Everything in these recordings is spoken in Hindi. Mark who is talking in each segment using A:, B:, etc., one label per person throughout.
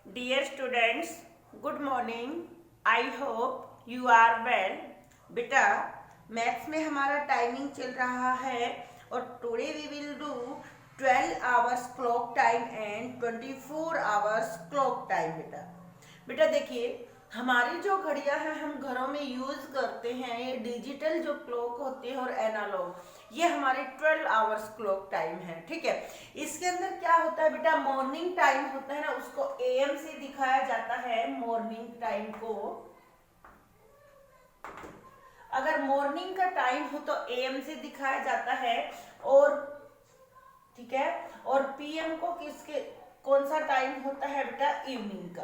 A: Dear students, good morning. I hope you are well. बेटा मैथ्स में हमारा टाइमिंग चल रहा है और today we will do 12 hours clock time and 24 hours clock time. बेटा देखिए, हमारी जो घड़ियां हैं हम घरों में यूज करते हैं, ये डिजिटल जो क्लॉक होती है और एनालॉग, ये हमारे 12 आवर्स क्लॉक टाइम है। ठीक है, इसके अंदर क्या होता है बेटा, मॉर्निंग टाइम होता है ना, उसको एएम से दिखाया जाता है। मॉर्निंग टाइम को अगर मॉर्निंग का टाइम हो तो एएम से दिखाया जाता है, और ठीक है, और पीएम को किसके कौन सा टाइम होता है बेटा, इवनिंग का।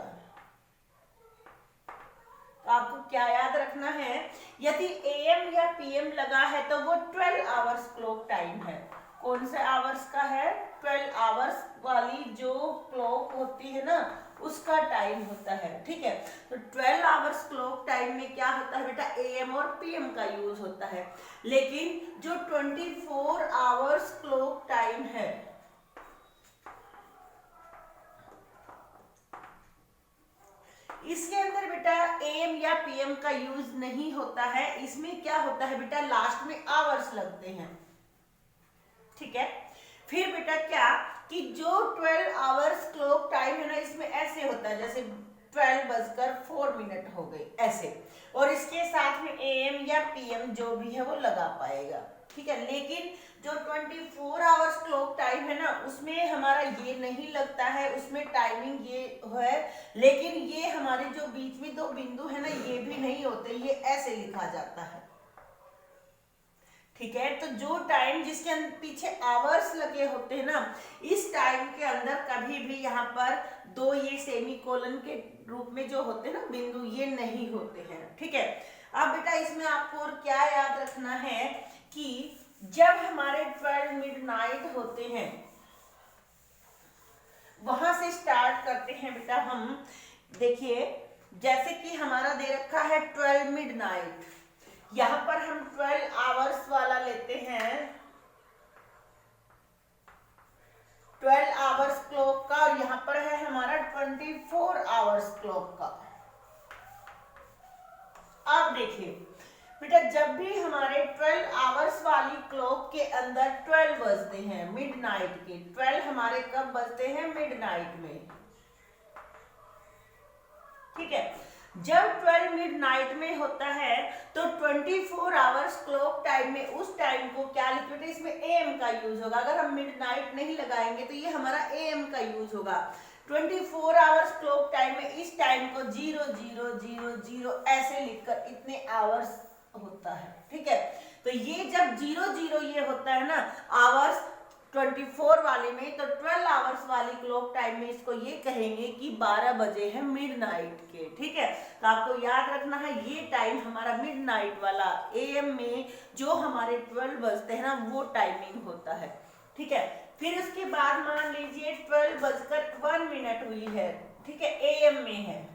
A: तो आपको क्या याद रखना है, यदि एएम या पीएम लगा है तो वो 12 आवर्स क्लॉक टाइम है। कौन से आवर्स का है, 12 आवर्स वाली जो क्लॉक होती है ना, उसका टाइम होता है। ठीक है, तो 12 आवर्स क्लॉक टाइम में क्या होता है बेटा, एएम और पीएम का यूज होता है। लेकिन जो 24 आवर्स क्लॉक टाइम है, इसके अंदर बेटा एएम या पीएम का यूज नहीं होता है। इसमें क्या होता है बेटा, लास्ट में आवर्स लगते हैं। ठीक है, फिर बेटा क्या कि जो 12 आवर्स क्लॉक टाइम है ना, इसमें ऐसे होता है जैसे 12:04 हो गई ऐसे, और इसके साथ में एएम या पीएम जो भी है वो लगा पाएगा। ठीक है, लेकिन जो 24 आवर्स क्लॉक टाइम है ना, उसमें हमारा ये नहीं लगता है, उसमें टाइमिंग ये है, लेकिन ये हमारे जो बीच में दो बिंदु है ना, ये भी नहीं होते, ये ऐसे लिखा जाता है। ठीक है, तो जो टाइम जिसके पीछे आवर्स लगे होते हैं ना, इस टाइम के अंदर कभी भी यहाँ पर दो ये सेमीकोलन के रूप में जो होते हैं ना बिंदु, ये नहीं होते हैं। ठीक है, अब बेटा इसमें आपको और क्या याद रखना है कि जब हमारे 12 मिडनाइट होते हैं, वहां से स्टार्ट करते हैं बेटा हम। देखिए, जैसे कि हमारा दे रखा है 12 मिडनाइट, यहां पर हम 12 आवर्स वाला लेते हैं, 12 आवर्स क्लॉक का, और यहां पर है हमारा 24 आवर्स क्लॉक का। अब देखिए बेटा, जब भी हमारे 12 आवर्स वाली क्लॉक के अंदर 12 बजते हैं मिडनाइट के, 12 हमारे कब बजते हैं, मिडनाइट में। ठीक है, जब 12 मिडनाइट में होता है तो 24 आवर्स क्लॉक टाइम में उस टाइम को क्या लिखते हैं, इसमें एएम का यूज होगा। अगर हम मिडनाइट नहीं लगाएंगे तो ये हमारा एएम का यूज होगा। 24 आवर्स क्लॉक टाइम में इस टाइम को 0000 ऐसे लिखकर इतने आवर्स होता है। ठीक है, तो ये जब 00 ये होता है ना आवर्स 24 वाले में, तो 12 आवर्स वाली क्लॉक टाइम में इसको ये कहेंगे कि 12 बजे है मिडनाइट के। ठीक है, तो आपको याद रखना है ये टाइम हमारा मिडनाइट वाला, एएम में जो हमारे 12 बजते हैं ना, वो टाइमिंग होता है। ठीक है, फिर उसके बाद मान लीजिए 12:01 हुई है। ठीक है, एएम में है,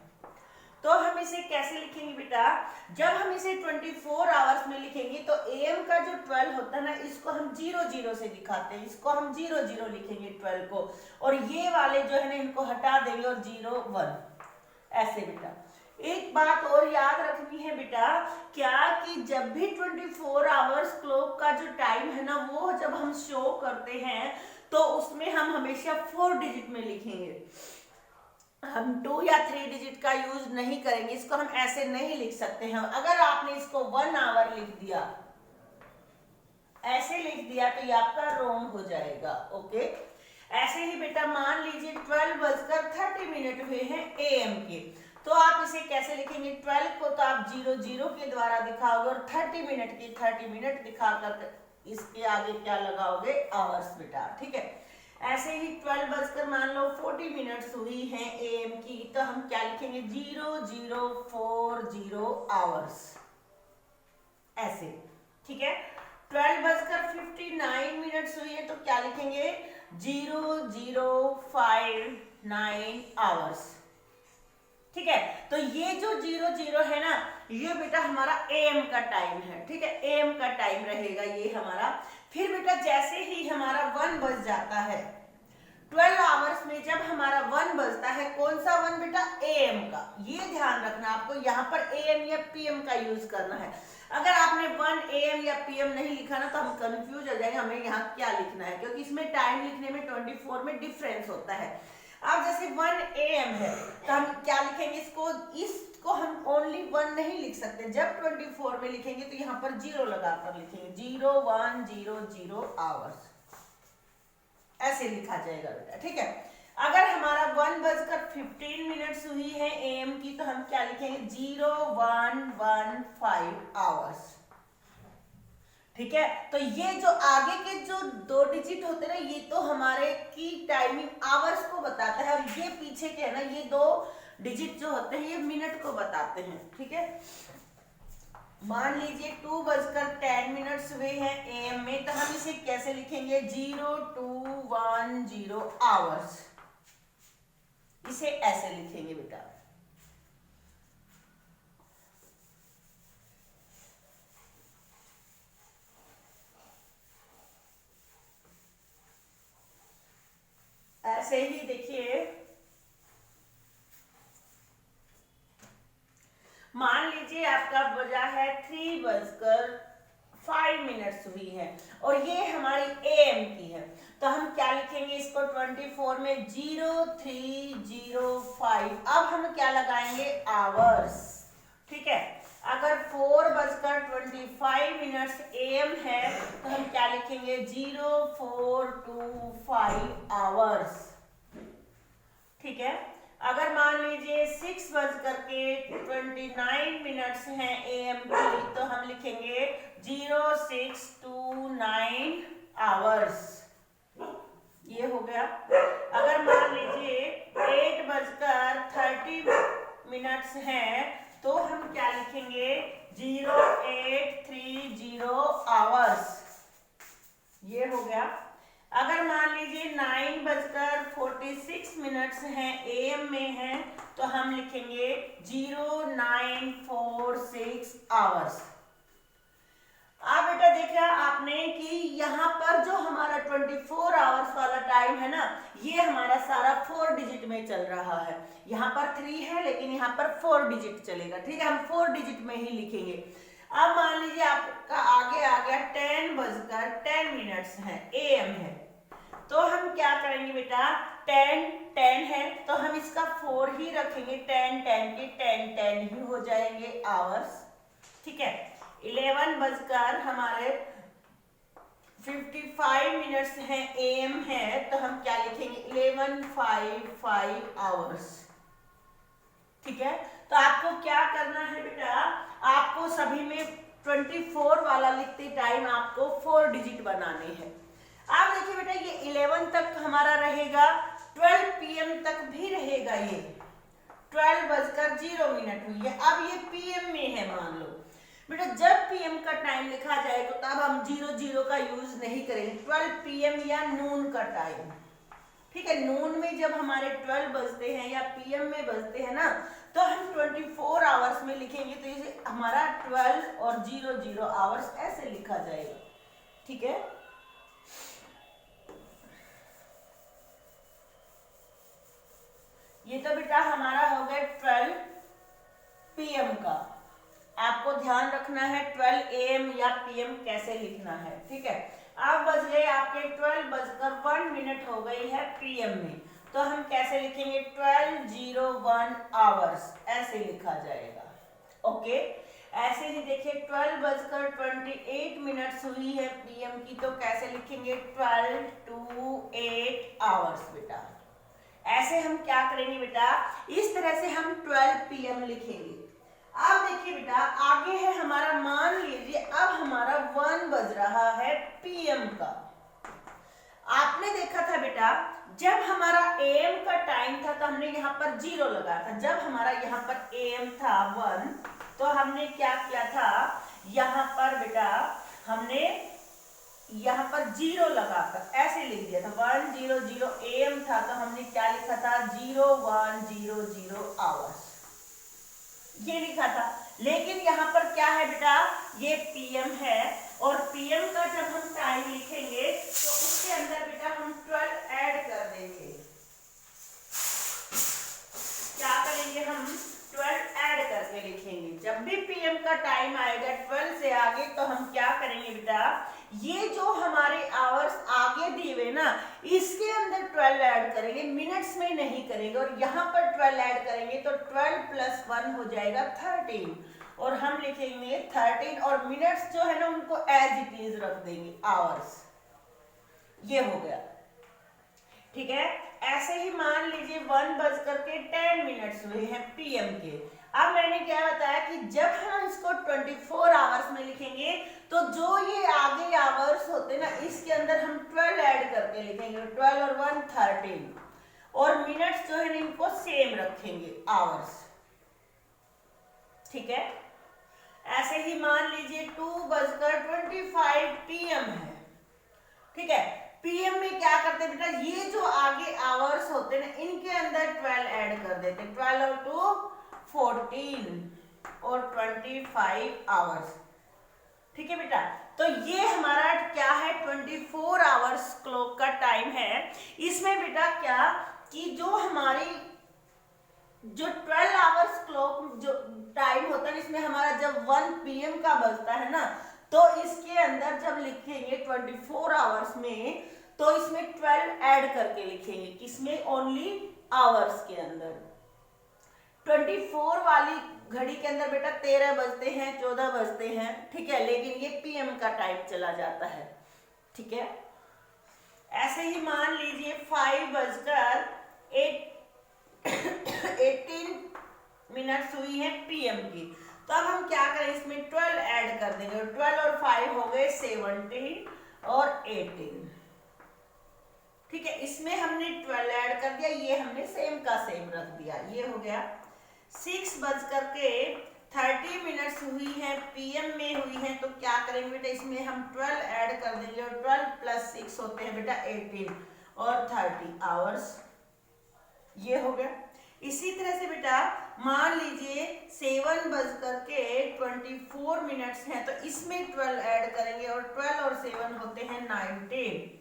A: तो हम इसे कैसे लिखेंगे बेटा, जब हम इसे 24 आवर्स में लिखेंगे तो एएम का जो 12 होता है ना, इसको हम 00 से दिखाते हैं, इसको हम 00 लिखेंगे 12 को, और ये वाले जो है ना इनको हटा देंगे और 01 ऐसे। बेटा एक बात और याद रखनी है बेटा, क्या कि जब भी 24 आवर्स क्लॉक का जो टाइम है ना, वो जब हम शो करते हैं तो उसमें हम हमेशा 4 डिजिट में लिखेंगे, हम 2 या 3 डिजिट का यूज नहीं करेंगे। इसको हम ऐसे नहीं लिख सकते हैं। अगर आपने इसको 1 आवर लिख दिया, ऐसे लिख दिया, तो ये आपका रॉन्ग हो जाएगा। ओके, ऐसे ही बेटा मान लीजिए 12:30 हुए हैं एएम के, तो आप इसे कैसे लिखेंगे, 12 को तो आप 00 के द्वारा दिखाओगे, और 30 मिनट की 30 मिनट दिखाकर इसके आगे क्या लगाओगे, आवर्स बेटा। ठीक है, ऐसे ही 12:40 हुई है एएम की, तो हम क्या लिखेंगे, 0040 आवर्स ऐसे। ठीक है, 12:59 हुई है तो क्या लिखेंगे, 0059 आवर्स। ठीक है, तो ये जो 00 है ना, ये बेटा हमारा एएम का टाइम है। ठीक है, एएम का टाइम रहेगा ये हमारा। फिर बेटा जैसे ही हमारा 1 बज जाता है, 12 आवर्स में जब हमारा 1 बजता है, कौन सा 1 बेटा, AM का। ये ध्यान रखना आपको, यहाँ पर AM या PM का यूज करना है। अगर आपने 1 AM या PM नहीं लिखा ना तो हम कंफ्यूज हो जाएंगे हमें यहाँ क्या लिखना है, क्योंकि इसमें टाइम लिखने में 24 में डिफरेंस होता है। अब जैसे 1 AM है तो हम क्या लिखेंगे, इसको हम ओनली 1 नहीं लिख सकते, जब 24 में लिखेंगे तो यहाँ पर 0 लगाकर लिखेंगे, 0100 आवर्स ऐसे लिखा जाएगा बेटा, ठीक है। अगर हमारा 1:15 हुई है AM की तो हम क्या लिखेंगे, 0115 आवर्स, ठीक है। तो ये जो आगे के जो 2 डिजिट होते हैं ना, ये तो हमारे की टाइमिंग आवर्स को बताता है, और ये पीछे के है ना, ये 2 डिजिट जो होते हैं ये मिनट को बताते हैं, ठीक है। मान लीजिए 2:10 हुए हैं AM में, तो हम इसे कैसे लिखेंगे, 0210 आवर्स, इसे ऐसे लिखेंगे बेटा। ऐसे ही देखिए, मान लीजिए आपका बजा है 3:05 हुई है और ये हमारी AM की है, तो हम क्या लिखेंगे इसको 24 में 0305। अब हम क्या लगाएंगे, आवर्स, ठीक है। अगर 4:25 AM है तो हम क्या लिखेंगे, 0425 आवर्स, ठीक है। अगर मान लीजिए 6:29 हैं AM की, तो हम लिखेंगे 0629 आवर्स, ये हो गया। अगर मान लीजिए 8:30 हैं तो हम क्या लिखेंगे, 0830 आवर्स, ये हो गया। अगर मान लीजिए 9:46 हैं AM में हैं तो हम लिखेंगे 0946 आवर्स। अब बेटा देखा आपने कि यहाँ पर जो हमारा 24 आवर्स वाला टाइम है ना, ये हमारा सारा 4 डिजिट में चल रहा है। यहाँ पर 3 है लेकिन यहाँ पर 4 डिजिट चलेगा, ठीक है। हम 4 डिजिट में ही लिखेंगे। अब मान लीजिए आपका आगे आ गया 10:10 हैं AM है, तो हम क्या करेंगे बेटा, 10 है तो हम इसका 4 ही रखेंगे, 10 के 10 ही हो जाएंगे आवर्स, ठीक है। 11:55 हैं AM है तो हम क्या लिखेंगे, 1155 आवर्स, ठीक है। तो आपको क्या करना है बेटा, आपको सभी में 24 वाला लिखते टाइम आपको 4 डिजिट बनाने हैं। अब देखिए बेटा ये 11 तक हमारा रहेगा, 12 PM तक भी रहेगा, ये 12:0 हुई है। अब ये PM में है, मान लो बेटा जब PM का टाइम लिखा जाएगा तो तब हम 00 का यूज नहीं करेंगे, 12 PM या नून का टाइम, ठीक है। नून में जब हमारे 12 बजते हैं या PM में बजते हैं ना, तो हम 24 आवर्स में लिखेंगे, तो इसे हमारा 12 और 00 आवर्स ऐसे लिखा जाएगा, ठीक है। ये तो बेटा हमारा हो गया 12 PM का। आपको ध्यान रखना है 12 AM या PM कैसे लिखना है, ठीक है। अब बज गए आपके 12:01 हो गई है PM में, तो हम कैसे लिखेंगे, 12:01 आवर्स ऐसे लिखा जाएगा, ओके। ऐसे ही देखिए 12:28 हुई है PM की, तो कैसे लिखेंगे, 12:08 आवर्स बेटा। ऐसे हम क्या करेंगे बेटा, इस तरह से हम 12 PM लिखेंगे। अब देखिए बेटा आगे है हमारा, मान लीजिए अब हमारा 1 बज रहा है PM का। आपने देखा था बेटा जब हमारा AM का टाइम था तो हमने यहाँ पर 0 लगाया था, जब हमारा यहाँ पर AM था 1 तो हमने क्या किया था, यहाँ पर बेटा हमने यहाँ पर 0 लगाकर ऐसे लिख दिया था, 100 AM था तो हमने क्या लिखा था, 0100 आवर्स, ये लिखा था। लेकिन यहाँ पर क्या है बेटा, ये PM है और PM का जब हम टाइम लिखेंगे तो उसके अंदर बेटा हम 12 ऐड कर देंगे, हम 12 ऐड करके लिखेंगे। जब भी पीएम का टाइम आएगा 12 से आगे तो हम क्या करेंगे बेटा, ये जो हमारे आवर्स आगे दिए हुए ना इसके अंदर 12 ऐड करेंगे, मिनट्स में नहीं करेंगे। और यहाँ पर 12 ऐड करेंगे तो 12 + 1 हो जाएगा 13 और हम लिखेंगे 13 और मिनट्स जो है ना उनको एज इट इज रख देंगे आवर्स। ये हो गया, ठीक है। ऐसे ही मान लीजिए 1:10 हुए हैं पीएम के। अब मैंने क्या बताया कि जब हम इसको 24 आवर्स में लिखेंगे तो जो ये आगे आवर्स होते ना इसके अंदर हम 12 ऐड करके लिखेंगे, 12 और 1 13 और मिनट्स जो है ना इनको सेम रखेंगे आवर्स, ठीक है। ऐसे ही मान लीजिए 2:25 पीएम है, ठीक है। पीएम में क्या करते हैं बेटा, ये जो आगे आवर्स होते हैं ना इनके अंदर 12 ऐड कर देते हैं, 12 और 2 14 और 25 आवर्स, ठीक है बेटा। तो ये हमारा क्या है 24 आवर्स क्लॉक का टाइम है। इसमें बेटा क्या कि जो हमारी जो 12 आवर्स क्लॉक जो टाइम होता है इसमें हमारा जब 1 पीएम का बजता है ना तो इसके अंदर जब लिखेंगे 24 आवर्स में तो इसमें 12 ऐड करके लिखेंगे, किसमें, ओनली आवर्स के अंदर। 24 वाली घड़ी के अंदर बेटा 13 बजते हैं, 14 बजते हैं, ठीक है, लेकिन ये पीएम का टाइम चला जाता है, ठीक है। ऐसे ही मान लीजिए 5:18 हुई है पीएम की, तो अब हम क्या करें, इसमें 12 ऐड कर देंगे। 12 और 5 हो गए 17 और 18, ठीक है। इसमें हमने 12 ऐड कर दिया, ये हमने सेम का सेम रख दिया, ये हो गया। 6:30 हुई है पीएम में हुई है, तो क्या करेंगे बेटा, इसमें हम 12 ऐड कर देंगे और 12 + 6 होते हैं बेटा 18 और 30 आवर्स, ये हो गया। इसी तरह से बेटा मान लीजिए 7:24 हैं, तो इसमें 12 ऐड करेंगे और 12 और 7 होते हैं 19,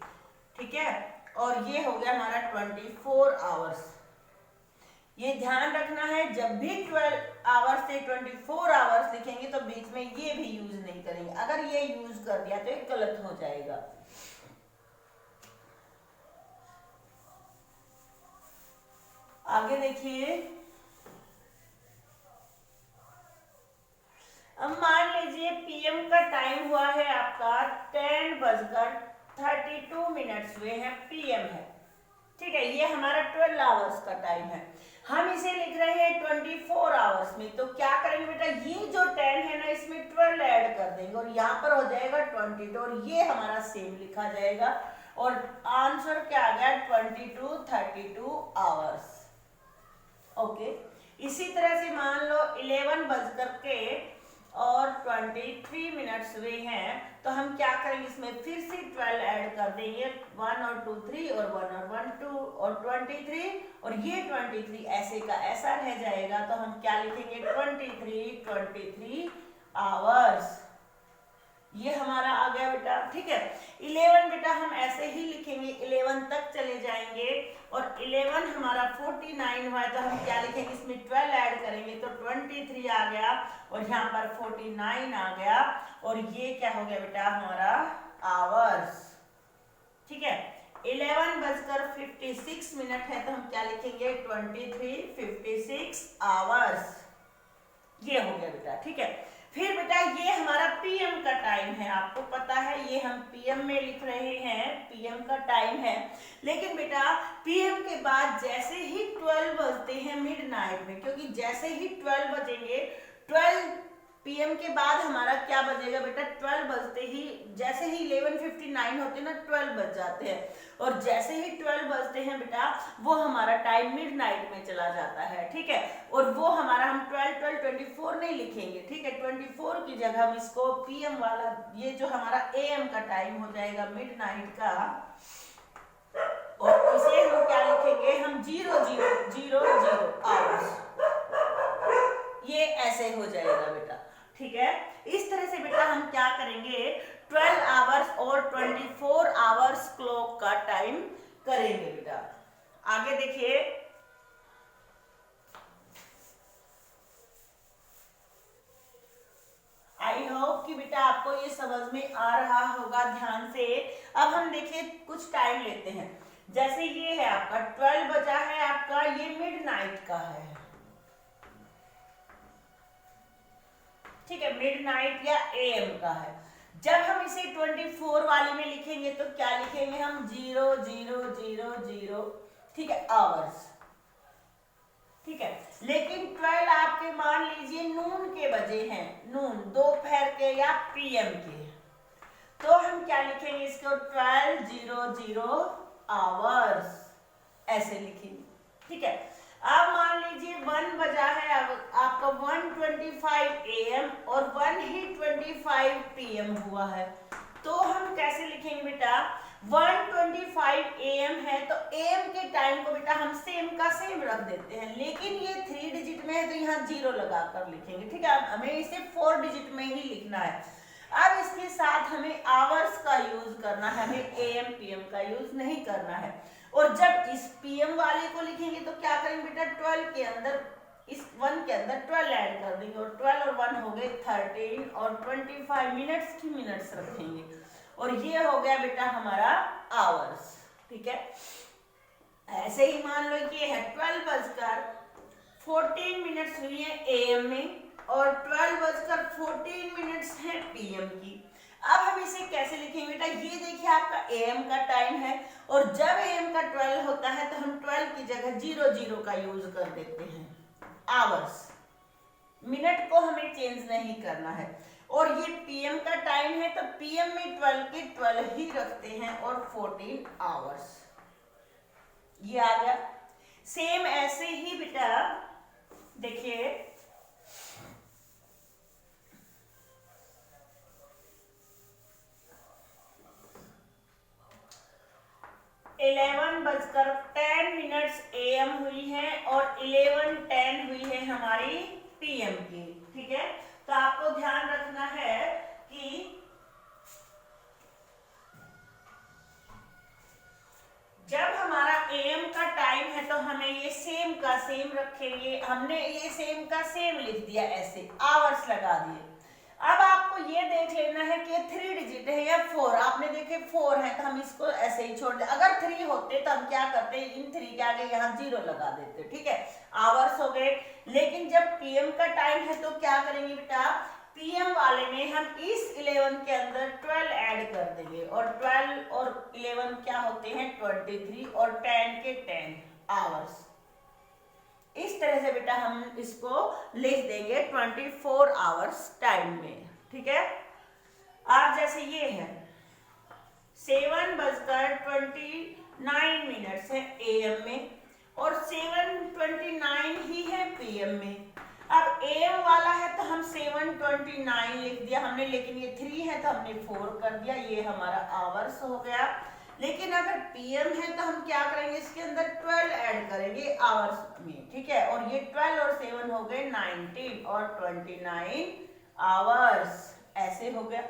A: ठीक है, और ये हो गया हमारा 24 आवर्स। ये ध्यान रखना है जब भी 12 आवर्स से 24 आवर्स लिखेंगे तो बीच में ये भी यूज नहीं करेंगे, अगर ये यूज कर दिया तो ये गलत हो जाएगा। आगे देखिए, अब मान लीजिए पीएम का टाइम हुआ है आपका 10:32 हुए हैं पीएम है, ठीक है, ये हमारा 12 आवर्स का टाइम है। हम इसे लिख रहे हैं 24 आवर्स में, तो क्या करेंगे बेटा, ये जो 10 है ना इसमें 12 ऐड कर देंगे और यहाँ पर हो जाएगा 22 और ये हमारा सेम लिखा जाएगा और आंसर क्या आ गया 32 आवर्स, ओके। इसी तरह से मान लो 11:23 हुए हैं, तो हम क्या करेंगे, इसमें फिर से 12 ऐड कर देंगे, 1 और 2 3 और 1 और 1 2 और 23 और ये 23 ऐसे का ऐसा रह जाएगा, तो हम क्या लिखेंगे 23 आवर्स, ये हमारा आ गया बेटा, ठीक है। 11 बेटा हम ऐसे ही लिखेंगे, 11 तक चले जाएंगे और 11 हमारा 49 हुआ है, तो हम क्या लिखेंगे, इसमें 12 ऐड करेंगे तो 23 आ गया और यहाँ पर 49 आ गया और ये क्या हो गया बेटा हमारा आवर्स, ठीक है। 11:56 है, तो हम क्या लिखेंगे 56 आवर्स, ये हो गया बेटा, ठीक है। फिर बेटा ये हमारा पीएम का टाइम है, आपको पता है ये हम पीएम में लिख रहे हैं, पीएम का टाइम है, लेकिन बेटा पीएम के बाद जैसे ही 12 बजते हैं मिडनाइट में, क्योंकि जैसे ही 12 बजेंगे 12 पीएम के बाद हमारा क्या बजेगा बेटा, 12 बजते ही जैसे ही 11:59 होते हैं ना 12 बज जाते हैं और जैसे ही 12 बजते हैं बेटा वो हमारा टाइम मिडनाइट में चला जाता है, ठीक है। और वो हमारा हम 12 नहीं लिखेंगे, ठीक है, 24 की जगह हम इसको पीएम वाला ये जो हमारा एएम का टाइम हो जाएगा मिडनाइट का और इसे हम क्या लिखेंगे, हम 0000 आवर्स, ये ऐसे हो जाएगा बेटा, ठीक है। इस तरह से बेटा हम क्या करेंगे 12 आवर्स और 24 आवर्स क्लॉक का टाइम करेंगे बेटा। आगे देखिए बेटा आपको ये समझ में आ रहा होगा ध्यान से। अब हम देखिए कुछ टाइम लेते हैं। जैसे ये है आपका 12 बजा है आपका, ये मिडनाइट का है, ठीक है, मिडनाइट या एएम का है। जब हम इसे 24 वाले में लिखेंगे तो क्या लिखेंगे हम, 0000, ठीक है, आवर्स, ठीक है। लेकिन 12 आपके मान लीजिए नून के बजे हैं, नून दोपहर के या पीएम के, तो हम क्या लिखेंगे इसको, 1200 आवर्स ऐसे लिखेंगे, ठीक है। अब मान लीजिए 1 बजा है, अब आपका 1:25 AM और 1 ही 25 PM हुआ है, तो हम कैसे लिखेंगे बेटा, 1:25 AM है तो AM के टाइम को बेटा हम सेम का सेम रख देते हैं, लेकिन ये 3 डिजिट में है तो यहाँ 0 लगा कर लिखेंगे, ठीक है। हमें इसे 4 डिजिट में ही लिखना है। अब इसके साथ हमें आवर्स का यूज करना है, हमें AM PM का यूज नहीं करना है। और जब इस PM वाले को लिखेंगे तो क्या करेंगे बेटा, 12 के अंदर, इस 1 के अंदर 12 ऐड कर देंगे, और 12 और 1 हो गए 13, और 25 मिनट्स की मिनट्स रखेंगे, और ये हो गया बेटा हमारा आवर्स, ठीक है। ऐसे ही मान लो कि है 12:14 हुई है AM में, और 12:14 है PM की। अब हम इसे कैसे लिखेंगे बेटा, ये देखिए आपका AM का टाइम है, और जब AM का 12 होता है तो हम 12 की जगह 00 का यूज कर देते हैं, आवर्स, मिनट को हमें चेंज नहीं करना है। और ये PM का टाइम है तो PM में 12 के 12 ही रखते हैं, और 14 आवर्स, ये आ गया। सेम ऐसे ही बेटा देखिए 11:10 AM हुई है, और 11:10 हुई है हमारी PM की, ठीक है। तो आपको ध्यान रखना है कि जब हमारा AM का टाइम है तो हमें ये सेम का सेम रखेंगे, हमने ये सेम का सेम लिख दिया, ऐसे आवर्स लगा दिए। अब आपको ये देख लेना है कि 3 डिजिट है या 4, आपने देखे 4 है तो हम इसको ऐसे ही छोड़ दे। अगर 3 होते तो हम क्या करते, इन 3 के आगे यहाँ 0 लगा देते, ठीक है, आवर्स हो गए। लेकिन जब PM का टाइम है तो क्या करेंगे बेटा, PM वाले में हम इस 11 के अंदर 12 ऐड कर देंगे, और 12 और 11 क्या होते हैं 23, और 10 के 10 आवर्स। इस तरह से बेटा हम इसको लिख देंगे 24 आवर्स टाइम में, ठीक है। अब जैसे ये है 7:29 है AM में, और 7:29 ही है PM में। अब AM वाला है तो हम 7:29 लिख दिया हमने, लेकिन ये 3 है तो हमने 4 कर दिया, ये हमारा आवर्स हो गया। लेकिन अगर PM है तो हम क्या करेंगे, इसके अंदर 12 ऐड करेंगे आवर्स में, ठीक है। और ये 12 और 7 हो गए 19, और 29 आवर्स ऐसे हो गया,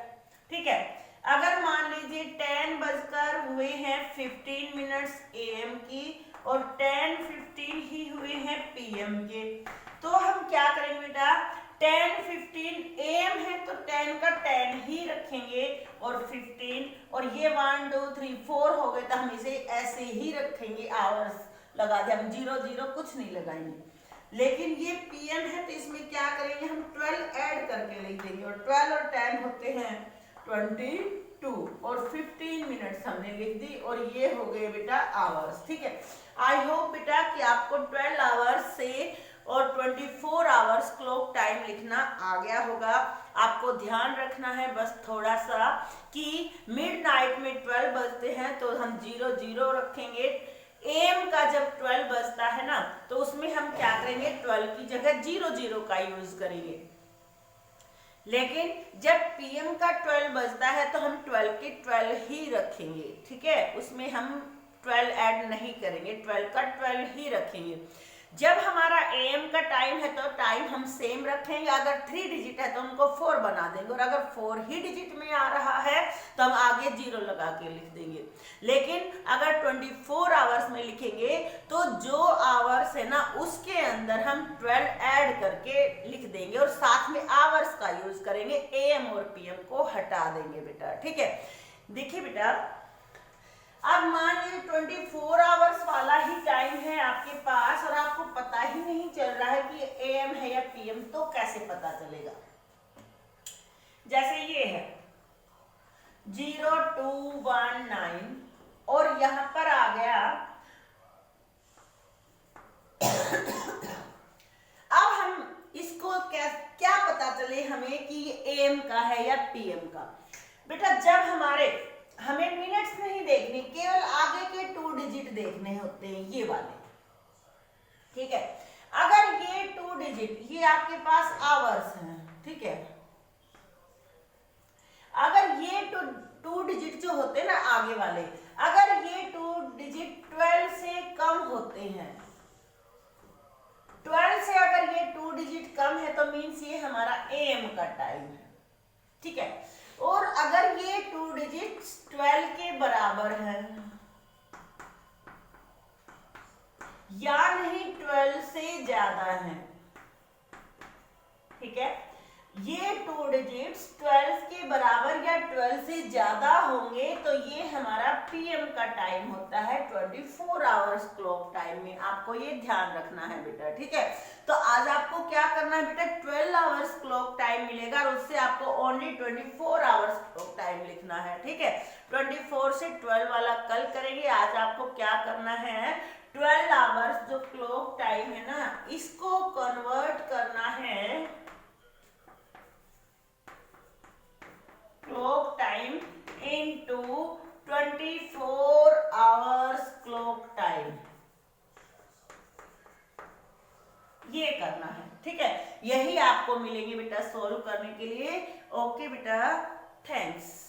A: ठीक है। अगर मान लीजिए 10:15 AM की, और 10:15 ही हुए हैं PM के, तो हम क्या करेंगे बेटा, 10:15 AM है तो 10 का 10 ही रखेंगे, और 15, और ये 1 2 3 4 हो गए तो हम इसे ऐसे ही रखेंगे, आवर्स लगा दिया, हम 00 कुछ नहीं लगाएंगे। लेकिन ये PM है तो इसमें क्या करेंगे, हम 12 ऐड करके लिख देंगे, और 12 और 10 होते हैं 22, और 15 मिनट्स हमने लिख दी, और ये हो गए बेटा आवर्स, ठीक है। आई होप बेटा कि आपको 12 आवर्स से और 24 आवर्स क्लॉक टाइम लिखना आ गया होगा। आपको ध्यान रखना है बस थोड़ा सा कि मिडनाइट में 12 बजते हैं तो हम 00 रखेंगे। AM का जब 12 बजता है ना तो उसमें हम क्या करेंगे, 12 की जगह 00 का यूज करेंगे। लेकिन जब PM का 12 बजता है तो हम 12 के 12 ही रखेंगे, ठीक है, उसमें हम 12 ऐड नहीं करेंगे, 12 का 12 ही रखेंगे। जब हमारा AM का टाइम है तो टाइम हम सेम रखेंगे, अगर 3 डिजिट है तो उनको 4 बना देंगे, और अगर 4 ही डिजिट में आ रहा है तो हम आगे 0 लगा के लिख देंगे। लेकिन अगर 24 आवर्स में लिखेंगे तो जो आवर्स है ना उसके अंदर हम 12 ऐड करके लिख देंगे, और साथ में आवर्स का यूज करेंगे, AM और PM को हटा देंगे बेटा। ठीक है, देखिए बेटा, अब मान लीजिए 24 आवर्स वाला ही टाइम है आपके पास और आपको पता ही नहीं चल रहा है कि AM है या PM, तो कैसे पता चलेगा? जैसे ये है 0219 और यहां पर आ गया अब हम इसको क्या पता चले हमें कि ये AM का है या PM का? बेटा जब हमें मिनट्स नहीं देखने, केवल आगे के 2 डिजिट देखने होते हैं, ये वाले। ठीक है, अगर ये 2 डिजिट, ये आपके पास आवर्स हैं, ठीक है, अगर ये 2 डिजिट जो होते हैं ना आगे वाले, अगर ये 2 डिजिट 12 से कम होते हैं, 12 से अगर ये 2 डिजिट कम है तो मीन्स ये हमारा AM का टाइम है। ठीक है, और अगर ये 2 डिजिट 12 के बराबर है या नहीं 12 से ज्यादा है, ठीक है, ये 2 डिजिट्स 12 के बराबर या 12 से ज्यादा होंगे तो ये हमारा PM का टाइम होता है 24 आवर्स क्लॉक टाइम में। आपको ये ध्यान रखना है बेटा। ठीक है, तो आज आपको क्या करना है बेटा, 12 आवर्स क्लॉक टाइम मिलेगा और उससे आपको ओनली 24 आवर्स क्लॉक टाइम लिखना है। ठीक है, 24 से 12 वाला कल करेंगे। आज आपको क्या करना है, 12 आवर्स जो क्लॉक टाइम है ना इसको कन्वर्ट करना है clock time into 24 hours clock time, ये करना है। ठीक है, यही आपको मिलेंगे बेटा सोल्व करने के लिए। ओके बेटा, थैंक्स।